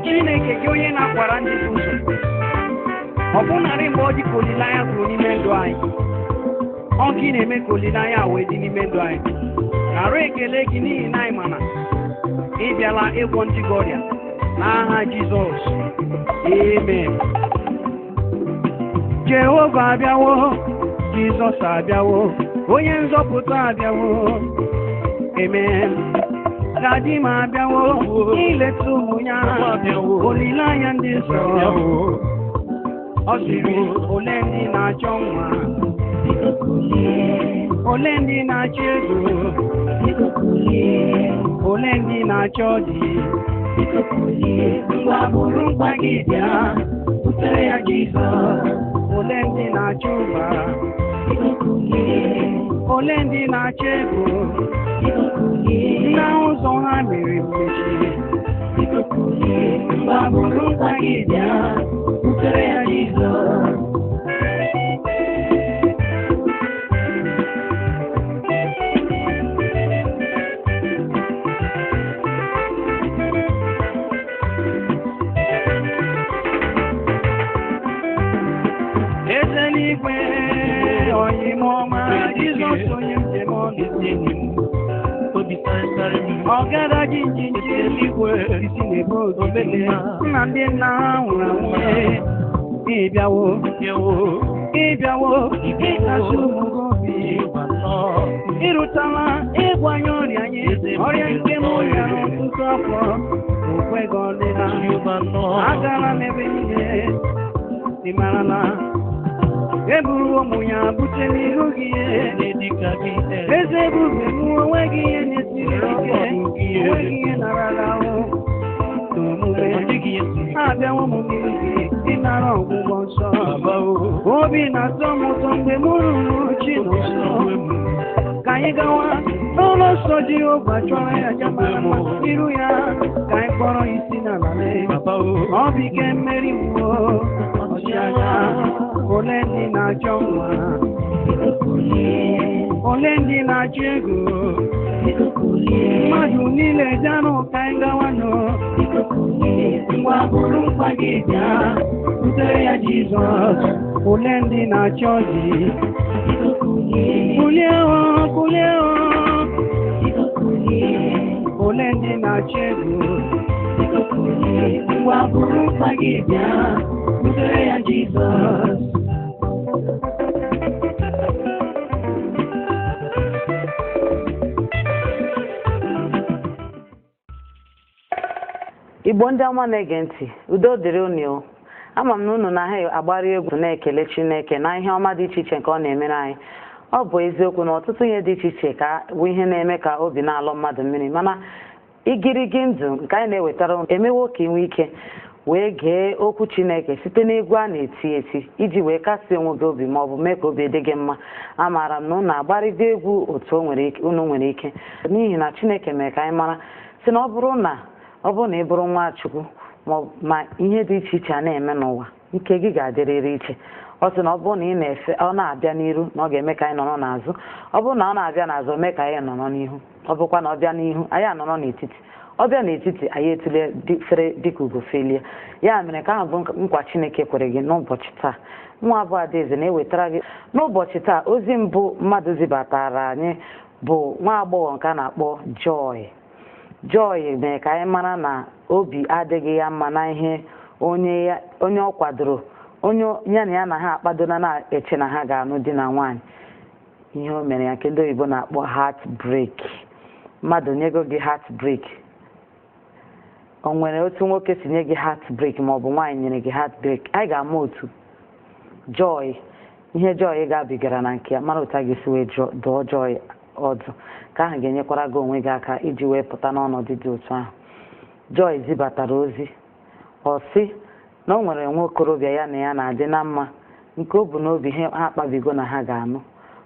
Chineke gị onye na-akwara ndị ụzọ ọ bụnarị mgbe ọ dị ka olileanya kwuru n'ime ndụ anyị ọ ka ị na-eme ka olileanya wee dị n'ime ndụ anyị arụ ekele gị n'ihi na anyị mana ị bịala ịgwọ ndị gị ọrịa n'aha Jizọs amen. Jehova abịawo, Jizọs abịawo, onye nzọpụta abịawo amen. Dadi m abịawo ileta ụmụ ya olileanya ndị nsọ ọ sịrị ole ndị na-achọ nwa ole ndị na-achọ ego ole ndị na-achọ di ngwa bụrụ mkpa gị bịa butere ya Jizọs. Ole ndị na-achọ ụba ole ndị na-achọ ego na ụzọ ha mere mmechi ngwa bụrụ mkpa gị bịa butere ya Jizọs. Ezeligwe onye m ọma Jizọs onye njem ọnụ ọgara gị njinji eluigwe isi na-ebe obele nna ndị nna ha nwụrụ anwụ ịbịawo ịkasị ụmụ gị obi ịrụtala ịgwanye ọrịa anyị ọrịa nke m ya n'ọtụtụ afọ okweghị ọdịna agala n'ebe niile ị mara na eburu ụmụ ya bute n'ihu gị eze ebube m onweghị ihe na-esiri ike onweghị ihe narala ahụ n'omume abịawo m n'ihu gị ịnara ọgwụgwọ nsọ obi na-atọ m ụtọ mgbe m ruru chi n'ụsọ ka anyị gawa n'ụlọ nsọ Jehova chọrọ ya jamara mma iru ya ka anyị kpọrọ isi n'ala ọ bụ ike mmeri wuo ọchịagha. Ole ndị na-achọ nwa ole ndị na-achọ ego mmadụ niile bịanụ ka anyị gawa nọ ngwa bụrụ mkpa gị bịa butere ya Jizọs. Ole ndị na-achọ di kulie ole ndị na-achọ ego ngwa bụrụ mkpa gị bịa butere ya Jizọs. Igbo ndị ọma na-ege ntị, udo dịrị unu. Ama m na unu na-ahụ agbara egwu na-ekele Chineke na ihe ọma dị iche iche nke ọ na-emere anyị. Ọ bụ eziokwu na ọtụtụ ihe dị iche iche ka bụ ihe na-eme ka obi na-alọ mmadụ mmiri, mana igirigi ndụ nke anyị na-ewetara emewo ka inwe ike wee gee okwu Chineke site n'egwu a na-eti eti iji wee kasị onwe gị obi ma ọ bụ mee ka obi dị gị mma. Amaara m na unu agbarigo egwu otu unu nwere ike n'ihi na Chineke mere ka anyị mara sị na ọ bụrụ na ị bụrụ nwa Chukwu ma ihe dị iche iche a na-eme n'ụwa nke gị ga-adịrịrị iche. Ọ sị na ọ bụrụ na ị na-efe ọ na-abịa n'iru na ọ ga-eme ka anyị nọrọ n'azụ, ọ bụrụ na ọ na-abịa n'azụ mee ka anyị nọrọ n'ihu, ọ bụkwa na ọ bịa n'ihu anyị anọrọ n'etiti, ọ bịa n'etiti anyị etule fere dịka ugo felie. Ya mere ka ahụ bụ nkwa Chineke kwere gị n'ụbọchị taa. Nwa abụ Adaeze na-ewetara gị n'ụbọchị taa ozi mbụ mmadụ zibatara anyị bụ nwa agbọghọ nke a na-akpọ Joy mere ka anyị mara na obi adịghị ya mma na ihe onye ọ kwadoro, onye ya na ya na ha akpadona na-eche na ha ga-anụ di na nwaanyị. Ihe o mere ya nke ndị oyibo na-akpọ heartbreak. Mmadụ nyego gị heartbreak, o nwere otu nwoke si nye gị heartbreak ma ọ bụ nwaanyị nyere gị heartbreak, anyị ga-ama otu Joy ihe Joy gabigara na nke ya, mara otu a ga-esi wee dụọ Joy ọdụ ka ahụ ga-enyekwara gị onwe gị aka iji wee pụta n'ọnọdụ dị otu ahụ. Joy zibatara ozi ọ sị na o nwere nwa okorobịa ya na ya na-adị na mma nke o bu n'obi ha akpabigo na ha ga-anụ,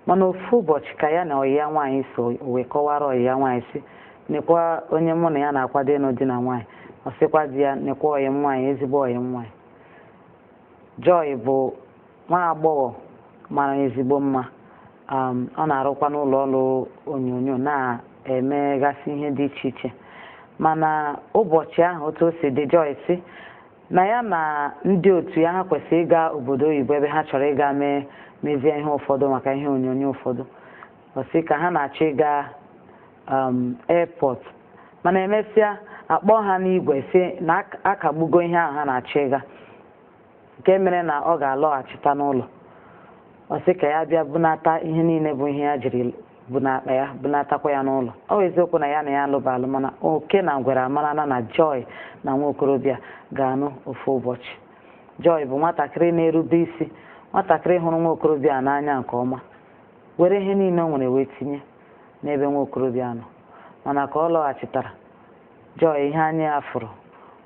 mana ofu ụbọchị ka ya na ọyị ya nwaanyị so wee kọwara ọyị ya nwaanyị sị nekwa onye mụ na ya na-akwado ịnụ di na nwaanyị, ọ sịkwa di ya nekwa ọyị m nwaanyị, ezigbo ọyị m nwaanyị. Joy bụ nwa agbọghọ mara ezigbo mma. Ọ na-arụkwa n'ụlọ ọrụ onyonyo na-emegasị ihe dị iche iche, mana ụbọchị ahụ otu o si dị Joyce na ya na ndị otu ya ha kwesịrị ịga obodo oyibo ebe ha chọrọ ịga mezie ihe ụfọdụ maka ihe onyonyo ụfọdụ ọ sị ka ha na-achọ ịga airport mana emesịa akpọ ha n'igwe si na akagbugo ihe ahụ ha na-achọ ịga nke mere na ọ ga-alọghachita n'ụlọ ọ sị ka ya bịa bunata ihe niile bụ ihe ya jiri bụ n'akpa ya bunatakwa ya n'ụlọ ọ bụ eziokwu na ya na ya alụba alụ mana oke na ngwere amarana na Joy na nwa okorobịa ga-anụ ofu ụbọchị Joy bụ nwatakịrị na-erube isi nwatakịrị hụrụ nwa okorobịa n'anya nke ọma were ihe niile o nwere wee tinye n'ebe nwa okorobịa nọ mana ka ọ lọghachitara Joy ihe anya ya fụrụ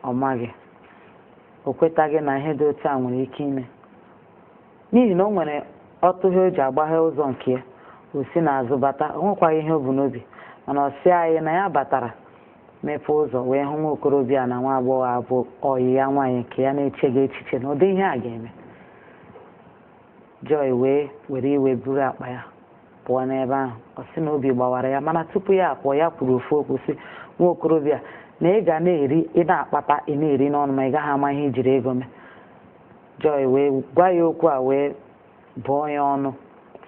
ọ maghị o kwetaghị na ihe dị otu a nwere ike ime n'ihi na o nwere ọtụghị o ji agbaghe ụzọ nke ya o si n'azụ bata o nwekwaghị ihe o bu n'obi mana ọ sị anyị na ya batara mepee ụzọ wee hụ nwa okorobịa na nwa agbọghọ abụ ọyị ya nwaanyị nke ya na-echeghị echiche na ụdị ihe a ga-eme Joy wee were iwe buru akpa ya pụọ n'ebe ahụ ọ sị na obi gbawara ya mana tupu ya apụọ ya kwuru ofu okwu sị nwa okorobịa na ị ga na-eri ị na-akpata ị na-eri n'ọnụ ma ị gaghị ama ihe ijiri ego mee Joy wee gwa ya okwu a wee bụọ ya ọnụ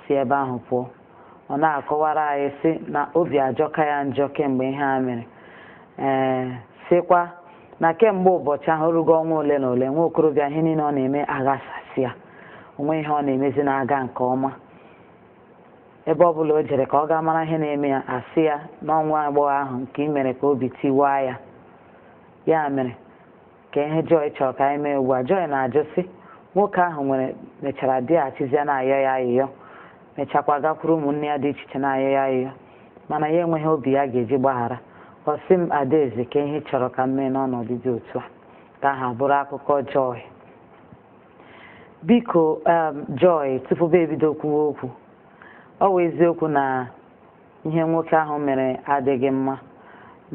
si ebe ahụ pụọ ọ na-akọwara anyị sị na obi ajọka ya njọ kemgbe ihe a mere sịkwa na kemgbe ụbọchị ahụ rugo ọnwa ole na ole nwa okorobịa ihe niile ọ na-eme aghasasị ya onwe ihe ọ na-emezi na-aga nke ọma ebe ọ bụla o jere ka ọ gaa mara ihe na-eme ya asị ya n'ọnwa agbọghọ ahụ nke ị mere ka obi tiwaa ya ya mere ka ihe Joy chọrọ ka anyị mee ugbu a Joy na-ajụ sị nwoke ahụ mechara dịghachizia na-ayọ ya ayịyọ mechakwa gakwuru ụmụnne ya dị iche iche na-ayọ ya ayịyọ mana ya enweghị obi ya ga-eji gbaghara ọ sị m Adaeze ka ihe chọrọ ka m mee n'ọnọdụ dị otu a ka ha bụrụ akụkọ Joy biko Joy tupu ba ebido kwuwe okwu ọ bụ eziokwu na ihe nwoke ahụ mere adịghị mma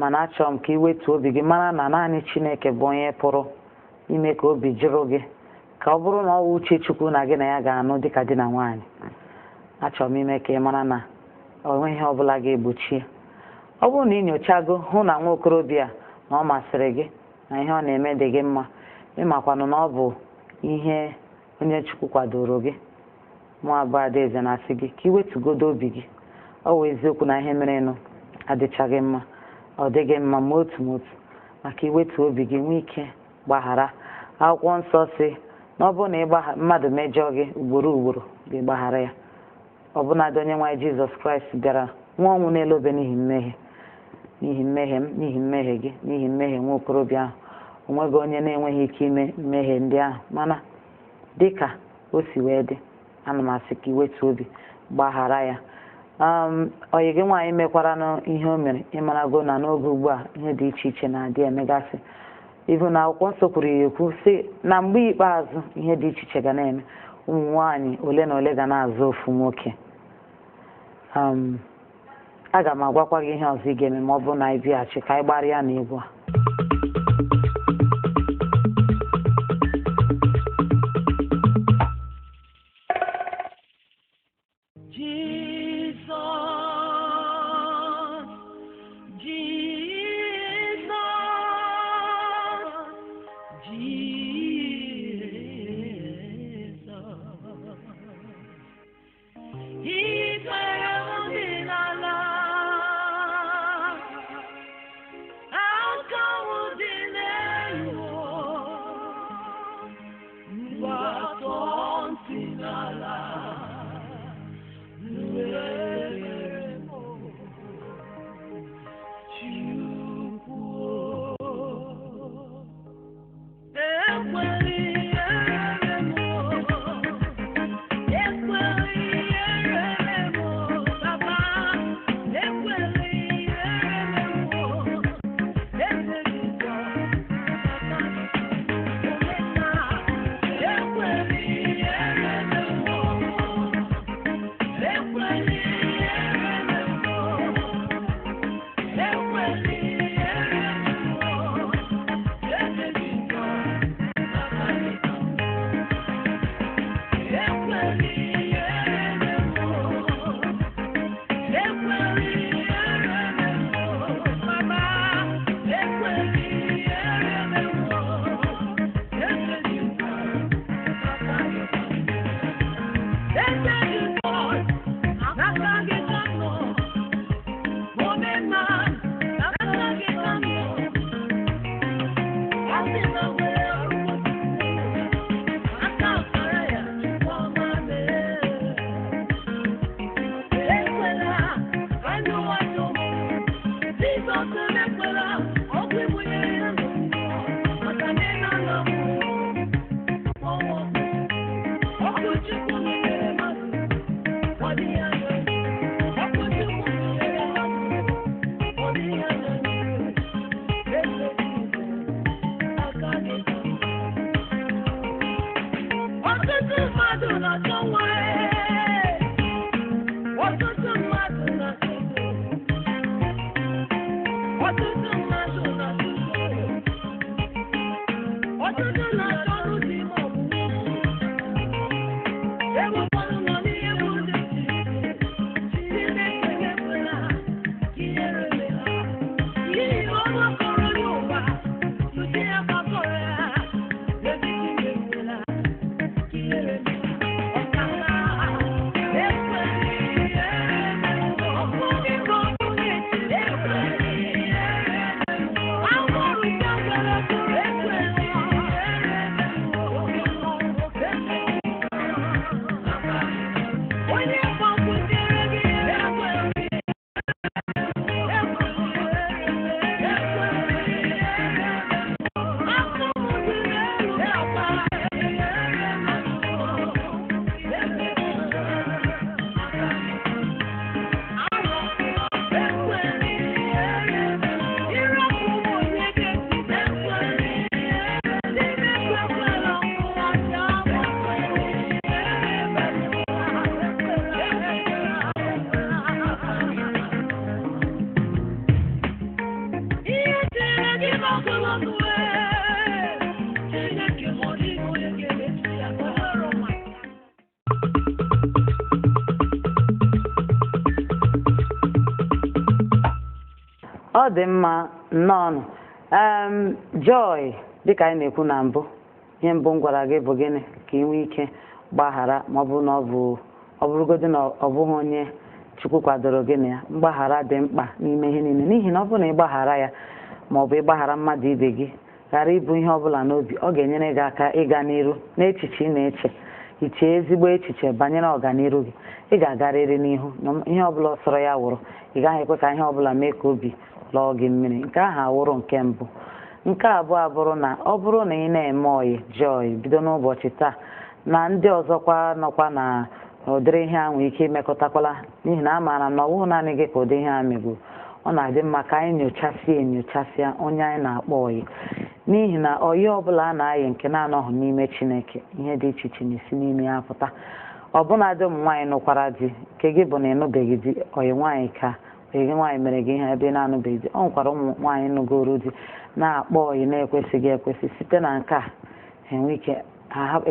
mana achọrọ m ka ị wetuo obi gị mara na naanị Chineke bụ onye pụrụ ime ka obi jụrụ gị ka ọ bụrụ na ọ bụ uche Chukwu na gị na ya ga-anụ dịka di na nwaanyị achọrọ m ime ka ị mara na ọ nweghị ihe ọbụla ga-egbochi ya ọ bụrụ na ị nyochago hụ na nwa okorobịa na ọ masịrị gị na ihe ọ na-eme dị gị mma ịmakwanụ na ọ bụ ihe onye Chukwu kwadoro gị nwa abụọ Adaeze na-asị gị ka ị wetugodo obi gị ọ bụ eziokwu na ihe merenụ adịchaghị mma ọ dịghị mma ma otu maka iwetu obi gị nwee ike gbaghara akwụkwọ nsọ si na ọ bụrụ na mmadụ mejọọ gị ugboro gị gbaghara ya ọbụnadị onye nwaanyị Jizọs Kraịst bịara nwa ọnwụ n'elu obe n'ihi mmehie m n'ihi mmehie gị n'ihi mmehie nwa okorobịa ahụ onweghị onye na-enweghị ike ime mmehie ndị ahụ mana dịka o si wee dị ana m asị ka iwetu obi gbaghara ya oyi gị nwaanyị mekwara n'ihe o mere ịmarago na n'oge ugbu a ihe dị iche iche na-adị emegasị ibu na akwụkwọ nsọ kwuru ya ekwu sị na mgbe ikpeazụ ihe dị iche iche ga na-eme ụmụ nwaanyị ole na ole ga na-azụ ofu nwoke aga m agwakwa gị ihe ọzọ ị ga-eme ma ọ bụrụ na ị bịaghachi ka anyị gbara ya na egwu a Ọ dị mma nnọọ. Joy, dịka anyị na-ekwu na mbụ, ihe mbụ m gwara gị bụ gịnị ka ị nwee ike gbaghara ma ọ bụrụ na ọ bụrụgodị na ọ bụghị onye Chukwu kwadoro gị na ya. Mgbaghara dị mkpa n'ime ihe niile, n'ihi na ọ bụrụ na ịgbaghara ya ma ọ bụ ịgbaghara mmadụ ibe gị, ghara ibu ihe ọbụla n'obi, ọ ga-enyere gị aka ịga n'iru n'echiche ị na-eche. Ichee ezigbo echiche banyere ọganiru gị, ị ga-agarịrị n'ihu. Ihe ọbụla sọrọ ya wụrụ, ị gaghị ekwe ka ihe ọbụla mee ka obi lọọ gị mmiri. Nke ahụ awụrụ nke mbụ. Nke abụọ abụrụ na ọ bụrụ na ị na-eme ọyị Joy bido n'ụbọchị taa, na ndị ọzọkwa nọkwa na ụdịrị ihe a nwee ike imekọtakwala, n'ihi na amaara m na ọ bụghị naanị gị ka ụdị ihe a megbu. Ọ na-adị mma ka anyị enyochasịa onye anyị na-akpọ ọyị, n'ihi na ọyị ọbụla a na-ayị nke na-anọghị n'ime Chineke, ihe dị iche iche na-esi n'ime ya pụta. Ọbụnadị ụmụ nwaanyị nụkwara di, nke gị bụ na ịnụbeghị di, ọyị nwaanyị ka gị nwaanyị mere gị ihe ebe na-anụbeghị di. Ọ nwekwara ụmụ nwaanyị nụgoro di na-akpọ ọyị na-ekwesịghị ekwesị. Site na nke a enwe ike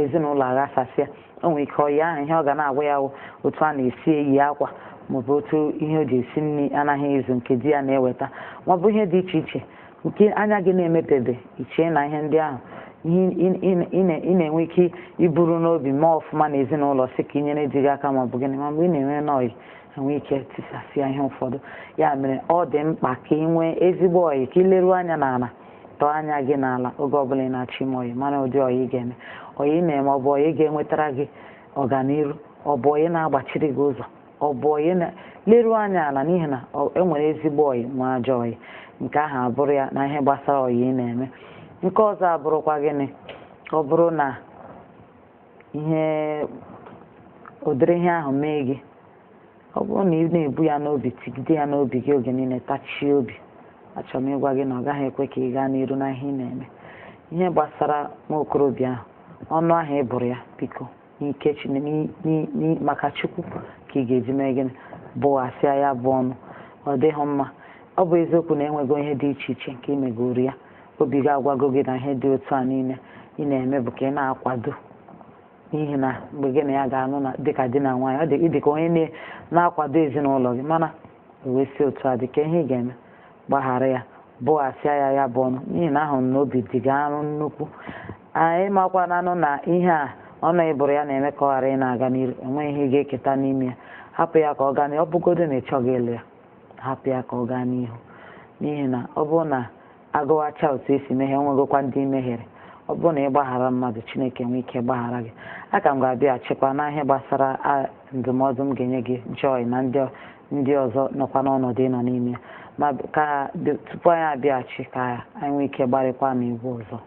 ezinụlọ aghasasịa. O nwere ike ọyị ahụ ihe ọ ga na-agwa ya otu a na-esi eyi akwa, maọbụ otu ihe o ji esi nri anaghị ezu nke di ya na-eweta, maọbụ ihe dị iche iche nke anya gị na-emepebe. Ichee na ihe ndị ahụ ị na-enwe ike iburu n'obi ma ọfụma na ezinụlọ si ka inyere di gị aka, maọbụ gịnị, ma mgbe ị na-enwe n'ọyị enwe ike tisasịa ihe ụfọdụ. Ya mere ọ dị mkpa ka ị nwee ezigbo ọyị, ka ị leruo anya n'ala, tọọ anya gị n'ala oge ọbụla ị na-achọ ime ọyị, mana ụdị ọyị ị ga-eme. Ọyị na-eme ọ bụ ọyị ga-enwetara gị ọganiru, ọ bụ ọyị na-agbachiri gị ụzọ, ọ bụ ọyị leruo anya ala, n'ihi na enwere ezigbo ọyị nwa ajọ ọyị. Nke ahụ abụrụ ya na ihe gbasara ọyị ị na-eme. Nke ọzọ abụrụkwa gịnị, ọ bụrụ na ihe ụdịrị ihe ahụ mee gị, ọ bụrụ na ị na-ebu ya n'obi, tigide ya n'obi gị oge niile, tachie obi, achọrọ m ịgwa gị na ọ gaghị ekwe ka ị gaa n'iru na ihe ị na-eme. Ihe gbasara nwa okorobịa ahụ, ọnụ ahụ ị bụrụ ya, biko n'ike maka Chukwu ka ị ga-eji mee gịnị, bụghasịa ya bụ ọnụ. Ọ dịghị mma. Ọ bụ eziokwu na enwego ihe dị iche iche nke imegoro ya, obi gị agwago gị na ihe dị otu a niile ị na-eme bụ ka ị na-akwado, n'ihi na mgbe gị na ya ga-anụ na dịka di na nwaanyị, ọ dị ịdị ka onye na-akwado ezinụlọ gị, mana ewesi otu a dị ka ihe ị ga-eme, gbaghara ya, bụghasịa ya bụ ọnụ, n'ihi na ahụ na obi dị gị arụ nnukwu. Anyị makwana anụ na ihe a ọnụ ịbụrụ ya na-eme ka ọ ghara ị na-aga n'iru, enweghị ihe ị ga-eketa n'ime ya. Hapụ ya ka ọ gaa n'ihu. Ọ bụgodo na ị chọghị ịlụ ya, hapụ ya ka ọ gaa n'ihu, n'ihi na ọ bụrụ na agụwacha otu esi mehie, nwegokwa ndị mehiere. Ọ bụrụ na ị gbaghara mmadụ, Chineke nwee ike gbaghara gị. Aka m ga-abịaghachikwa na ihe gbasara ndụmọdụ m ga-enye gị Joy na ndị ọzọ nọkwa n'ọnọdụ ịnọ n'ime ya, ma ka tupu anyị abịaghachi ka anyị nwee ike gbarịkwa n'igwe ọzọ.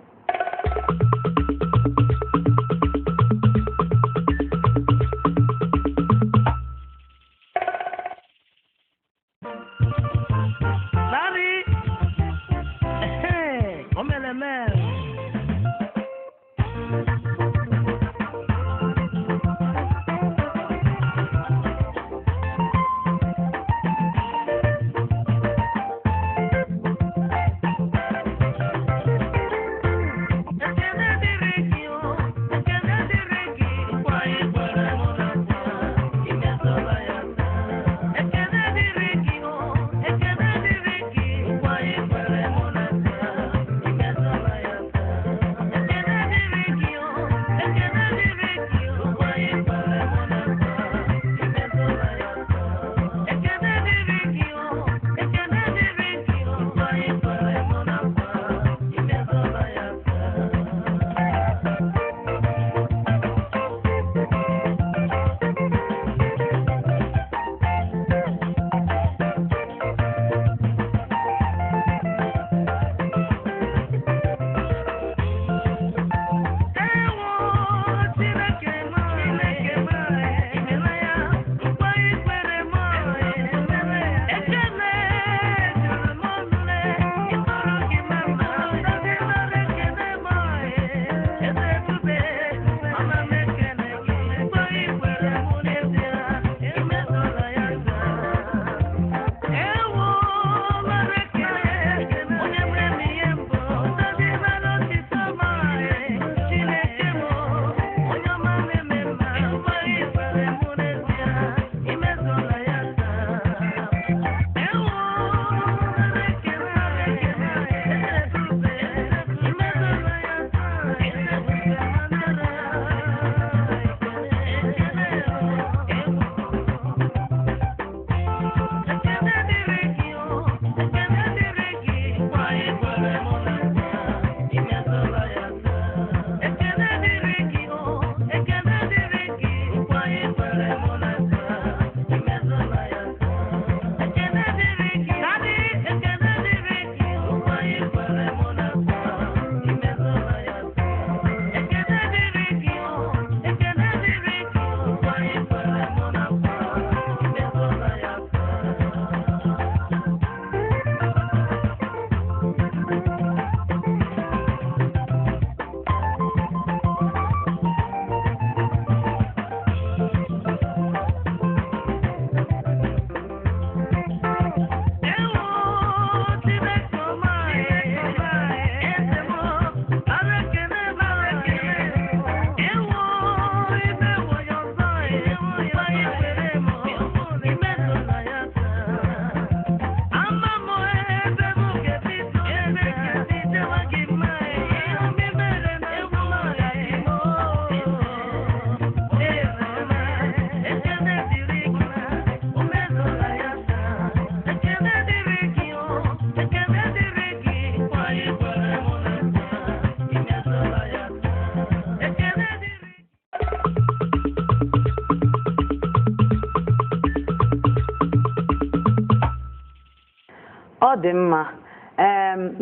ọ dị mma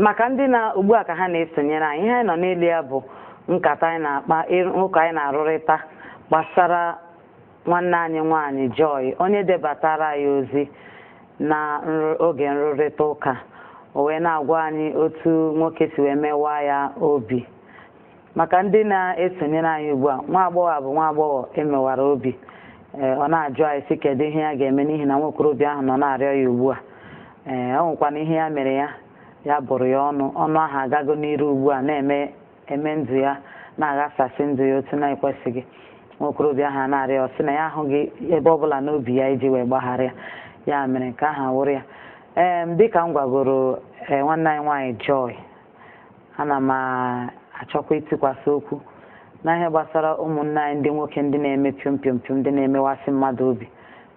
maka ndị na ugbu a ka ha na-esonyere anyị, ihe anyị nọ n'elu ya bụ nkata anyị na-akpa, ụka anyị na-arụrịta gbasara nwanne anyị nwaanyị Joy, onye debatara ya ozi na oge nrụrịta ụka, o wee na-agwa anyị otu nwoke si wee mewa ya obi. Maka ndị na-esonyere anyị ugbu a, nwa agbọghọ bụ nwa agbọghọ emewara obi, ọ na-ajụ anyị sị kedu ihe ya ga-eme n'ihi na nwa okorobịa ahụ nọ na-arịọ ya ugbu a. Ọ nwekwana ihe ya mere ya bụrụ ya ọnụ ahụ agago n'iru ugbu a na-eme ndụ ya, na-aghasasị ndụ ya otu na-ekwesịghị. Nwa okorobịa ahụ na-arịọ ya, ọ sị na ya ahụghị ebe ọ bụla n'obi ya iji wee gbaghara ya mere nke ahụ wụrụ ya. Dịka m gwagoro nwanne anyị nwaanyị Joy, ana m achọkwa ịtụkwasị okwu na ihe gbasara ụmụnne anyị ndị nwoke ndị na-eme piom piom piom, ndị na-emewasị mmadụ obi.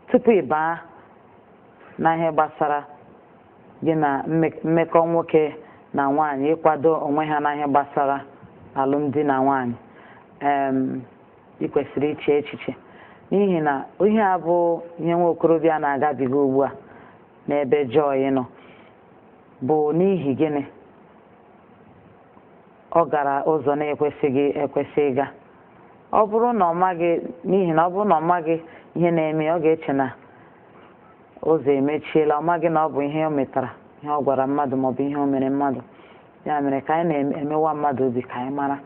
Tupu ị baa na ihe gbasara gị na mmekọ nwoke na nwaanyị, ịkwado onwe ha na ihe gbasara alụmdi na nwaanyị, ị kwesịrị iche echiche, n'ihi na ihe a bụ ihe nwa okorobịa na-agabiga ugbu a n'ebe Joy nọ bụ n'ihi gịnị? Ọ gara ụzọ na-ekwesịghị ekwesị ịga. Ọ bụrụ na ọ maghị, n'ihi na ọ bụrụ na ọ maghị ihe na-eme, ọ ga-eche na ụzọ emechiela, ọ maghị na ọ bụ ihe o metara, ihe ọ gwara mmadụ maọbụ ihe o mere mmadụ. Ya mere ka anyị na-emewa mmadụ obi, ka anyị mara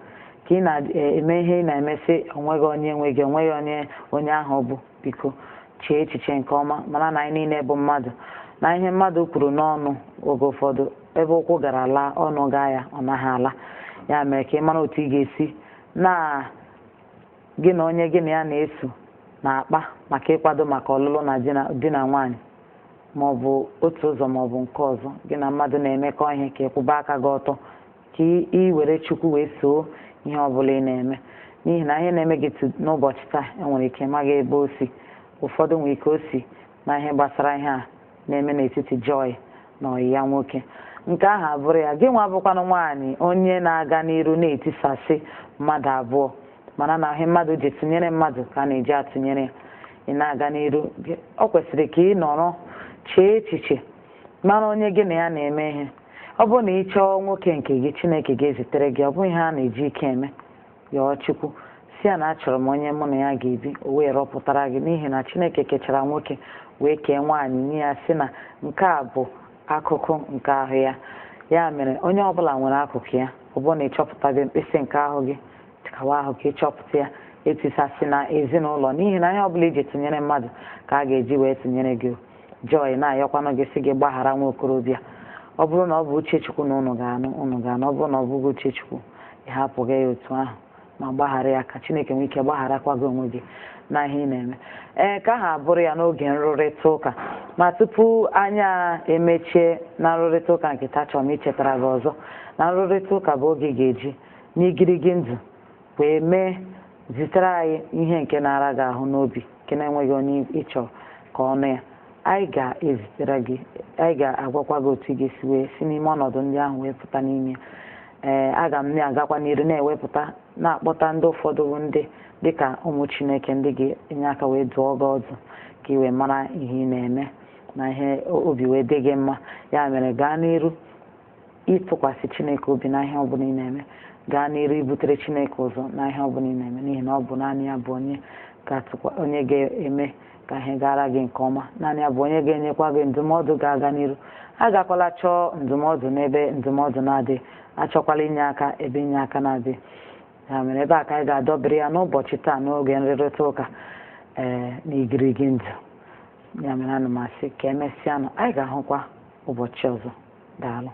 ka ị na-eme ihe ị na-emesị onweghị onye enweghị, onweghị onye ahụ bụ. Biko chee echiche nke ọma, mana na anyị niile bụ mmadụ, na ihe mmadụ kwuru n'ọnụ oge ụfọdụ ebe ụkwụ gara laa, ọnụ gaa ya ọ naghị ala. Ya mere ka ị mara otu ị ga-esi na gị na onye gị na ya na-eso na-akpa maka ịkwado maka ọlụlụ na di na nwaanyị, maọbụ otu ụzọ maọbụ nke ọzọ. Gị na mmadụ na-emekọ ihe, ka ịkwụba aka gị ọtọ, ka ị were Chukwu wee soo ihe ọbụla ị na-eme, n'ihi na ihe na-eme gị n'ụbọchị taa enwere ike ịmaghị ebe o si. Ụfọdụ nwere ike o si na ihe gbasara ihe a na-eme n'etiti Joy na ọyị ya nwoke. Nke ahụ abụrụ ya, gị nwa bụkwanụ nwaanyị onye na-aga n'iru na-etisasị mmadụ abụọ, mana na ihe mmadụ ji tụnyere mmadụ ka a na-eji atụnyere ya. Ị na-aga n'iru, ọ kwesịrị ka ị nọrọ chee echiche, mara onye gị na ya na-eme ihe. Ọ bụrụ na ị chọọ nwoke nke gị, Chineke ga-ezitere gị. Ọ bụghị ihe a na-eji ike eme. Yọọ Chukwu si ya na achọrọ m onye mụ na ya ga-ebi, o wee rọpụtara gị, n'ihi na Chineke kechara nwoke wee kee nwaanyị nye ya, si na nke a bụ akụkụ nke ahụ ya. Ya mere onye ọbụla nwere akụkụ ya. Ọ bụrụ na ịchọpụtaghị mkpịsị nke ahụ gị, tikawa ahụ ka ịchọpụta ya, etisasị na ezinụlọ, n'ihi na ihe ọbụla iji tụnyere mmadụ ka a ga-eji wee tụnyere gị. Joy na-ayọkwanụ gị sị gị gbaghara nwa okorobịa. Ọ bụrụ na ọ bụ uche Chukwu na unu ga-anụ. Ọ bụrụ na ọ bụghị uche Chukwu, ị hapụghị ya otu ahụ ma gbaghara ya, ka Chineke nwee ike gbagharakwa gị onwe gị na ihe ị na-eme. Ka ha abụrụ ya n'oge nrụrịta ụka. Ma tupu anya emechie na nrụrịta ụka nke taa, chọrọ m ichetara gị ọzọ na nrụrịta ụka bụ oge ga-eji n'igirigi ndụ wee mee zitere anyị ihe nke na-ara gị ahụ n'obi, nke na-enweghị onye ịchọrọ ka ọnụ ya. Anyị ga-ezitere gị, anyị ga-agwakwa gị otu ị ga-esi wee si n'ime ọnọdụ ndị ahụ wee pụta n'ime ya. Aga m na-agakwa n'iru na-ewepụta, na-akpọta ndị ụfọdụ bụ ndị dịka ụmụ Chineke, ndị ga-enye aka wee dụọ gị ọdụ ka ị wee mara ihe ị na-eme na ihe obi wee dị gị mma. Ya mere gaa n'iru ịtụkwasị Chineke obi na ihe ọbụla ị na-eme. Gaa n'iru ibutere Chineke ụzọ na ihe ọbụla ị na-eme, n'ihi na ọ bụ naanị ya bụ onye ga-eme ka ihe gara gị nke ọma. Naanị ya bụ onye ga-enyekwa gị ndụmọdụ ga-aga n'iru. Agakwala chọọ ndụmọdụ n'ebe ndụmọdụ na-adị, achọkwala inye aka ebe inye aka na-adị. Ya mere ebe a ka anyị ga-adọbiri ya n'ụbọchị taa n'oge nrịrịta ụka n'igirigi ndụ. Ya mere ana m asị ka emesịanụ, anyị ga-ahụkwa ụbọchị ọzọ. Daalụ.